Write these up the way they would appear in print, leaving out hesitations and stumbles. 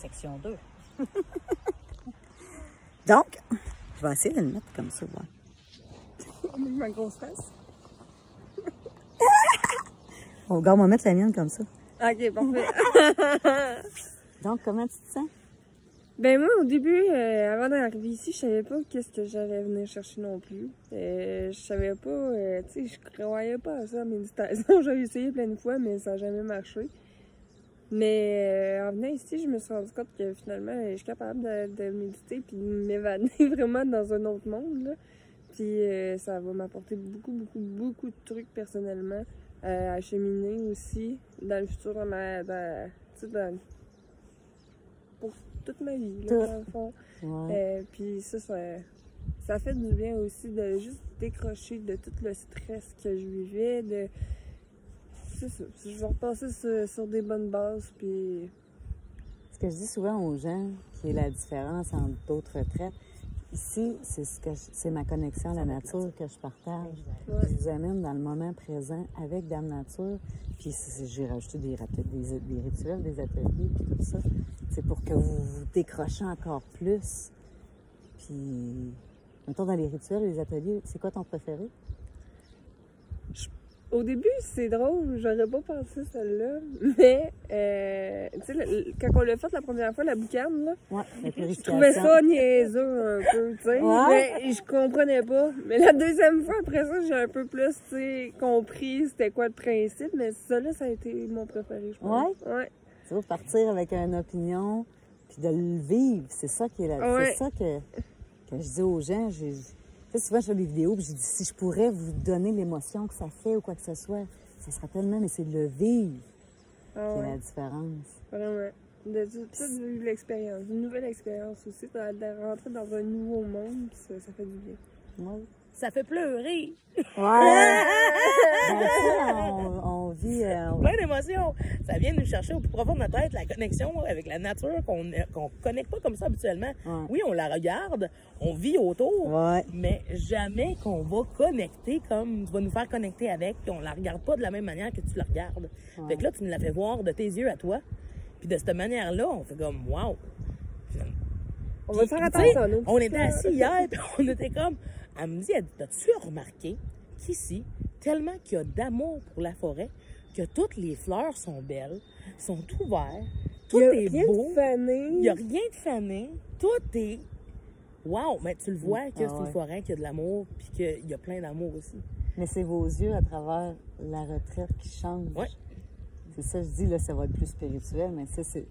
section 2. Donc, je vais essayer de le mettre comme ça. Ouais. Ma grosse face. Oh, regarde, on va mettre la mienne comme ça. Ok, parfait. Donc, comment tu te sens? Ben moi, au début, avant d'arriver ici, je savais pas qu'est-ce que j'allais venir chercher non plus. Je savais pas, tu sais, je croyais pas à ça, la méditation. J'avais essayé plein de fois, mais ça n'a jamais marché. Mais en venant ici, je me suis rendu compte que finalement, je suis capable de méditer puis de m'évader vraiment dans un autre monde, là. Puis ça va m'apporter beaucoup de trucs personnellement, à cheminer aussi dans le futur, pour toute ma vie, là, dans le fond. Ouais. Puis ça fait du bien aussi de juste décrocher de tout le stress que je vivais, c'est ça. Je vais repasser sur des bonnes bases, puis... Ce que je dis souvent aux gens, qui est la différence entre d'autres retraites, ici, c'est ma connexion à la nature que je partage. Ouais. Je vous amène dans le moment présent avec Dame Nature. Puis j'ai rajouté des rituels, des ateliers, puis tout ça. C'est pour que vous vous décrochez encore plus. Puis, mettons, dans les rituels, les ateliers, c'est quoi ton préféré? Au début, c'est drôle, j'aurais pas pensé celle-là, mais tu sais, quand on l'a fait la première fois, la boucane, là, Ouais, la je purification. trouvais ça niaiseux un peu, tu sais, mais je comprenais pas. Mais la deuxième fois, après ça, j'ai un peu plus, tu sais, compris c'était quoi le principe, mais ça là, ça a été mon préféré, je pense. Ouais. Tu vas partir avec une opinion, puis de le vivre, c'est ça qui est là. Ouais. C'est ça que je dis aux gens. Tu sais, souvent, je fais des vidéos, puis je dis, si je pourrais vous donner l'émotion que ça fait ou quoi que ce soit, ça serait tellement, mais c'est de le vivre qui est la différence. Vraiment. De vivre l'expérience, une nouvelle expérience aussi, de rentrer dans un nouveau monde, ça fait du bien. Ouais. Ça fait pleurer. Ouais! Ben, tu sais, on vit... Plein d'émotions. Ça vient nous chercher au plus profond de notre tête, la connexion avec la nature qu'on connecte pas comme ça habituellement. Ouais. Oui, on la regarde, on vit autour, Ouais. mais jamais qu'on va connecter comme tu vas nous faire connecter avec, puis on la regarde pas de la même manière que tu la regardes. Ouais. Fait que là, tu nous la fais voir de tes yeux à toi. Puis de cette manière-là, on fait comme, wow! On va faire Tu sais, attention à nous. on était assis hier, puis on était comme... Elle me dit, as-tu remarqué qu'ici, tellement qu'il y a d'amour pour la forêt, que toutes les fleurs sont belles, sont ouvertes, tout est beau, il n'y a rien de fané, tout est... Wow! Mais tu le vois que c'est une forêt qui a de l'amour, puis qu'il y a plein d'amour aussi. Mais c'est vos yeux à travers la retraite qui changent. Ouais. C'est ça, je dis, là, ça va être plus spirituel, mais ça, c'est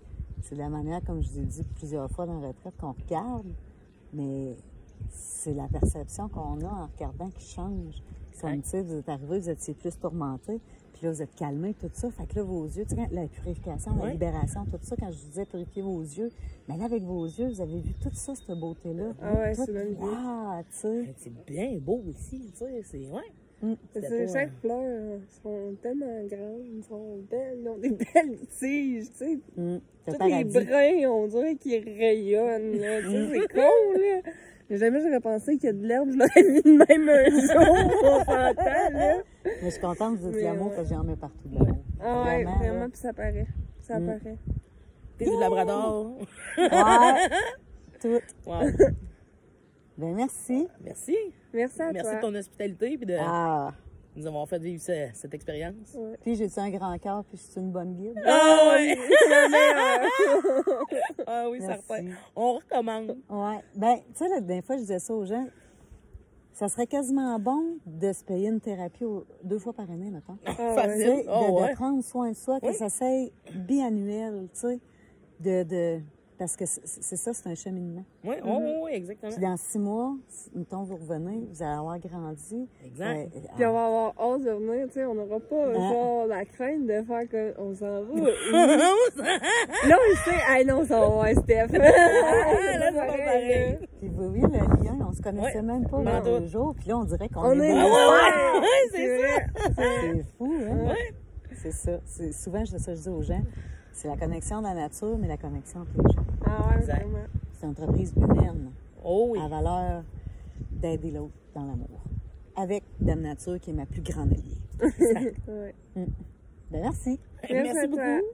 la manière, comme je l'ai dit plusieurs fois dans la retraite, qu'on regarde, mais c'est la perception qu'on a en regardant qui change. Comme, tu sais, vous êtes arrivé, vous étiez plus tourmenté, puis là, vous êtes calmé, tout ça. Fait que là, vos yeux, tu sais, la purification, la libération, tout ça, quand je disais purifier vos yeux, mais là, avec vos yeux, vous avez vu tout ça, cette beauté-là. Ah ouais, tout, c'est magnifique. wow, tu sais. C'est bien beau ici, tu sais, c'est... Ouais. Chaque fleur sont tellement grandes, ils sont belles, ils ont des belles tiges, tu sais. Tous les brins, on dirait qu'ils rayonnent, là. Tu sais, c'est con, là. Mais jamais j'aurais pensé qu'il y a de l'herbe, je l'aurais mis de même un jour, on s'entend, là. Mais je suis contente de l'amour parce que j'en mets partout de l'amour. Ah ouais, vraiment, puis ça paraît. Ça paraît. T'es du Labrador. Ouais, tout. Wow. Ben merci. Merci. Merci à toi. Merci de ton hospitalité puis de nous avoir fait vivre cette expérience. Ouais. Puis j'ai-tu un grand cœur puis je suis une bonne guide? Ah oui! Ah oui, Merci. certain. On recommande. Ouais. Ben, tu sais, la dernière fois, je disais ça aux gens. Ça serait quasiment bon de se payer une thérapie 2 fois par année, mettons. Facile. De prendre soin de soi, que Oui. ça soit biannuel, tu sais. Parce que c'est ça, c'est un cheminement. Oui, oui, exactement. Puis dans 6 mois, mettons, vous revenez, vous allez avoir grandi. Exact. Puis on va avoir hâte de venir, tu sais, on n'aura pas genre la crainte de faire qu'on s'en va. Là, on sait, ah non, ça va voir Steph. Là, c'est pas pareil. Puis vous voyez le lien, on se connaissait même pas là, tout. le jour, puis là, on dirait qu'on On est est Ouais, c'est ça. C'est fou, hein? Ouais. C'est ça. Souvent, je dis aux gens, c'est la connexion de la nature, mais la connexion entre les gens. Ah ouais, Exact. vraiment. C'est une entreprise humaine Oh oui. à valeur d'aider l'autre dans l'amour. Avec Dame Nature, qui est ma plus grande alliée. Ouais. Ben merci. Merci à toi. beaucoup.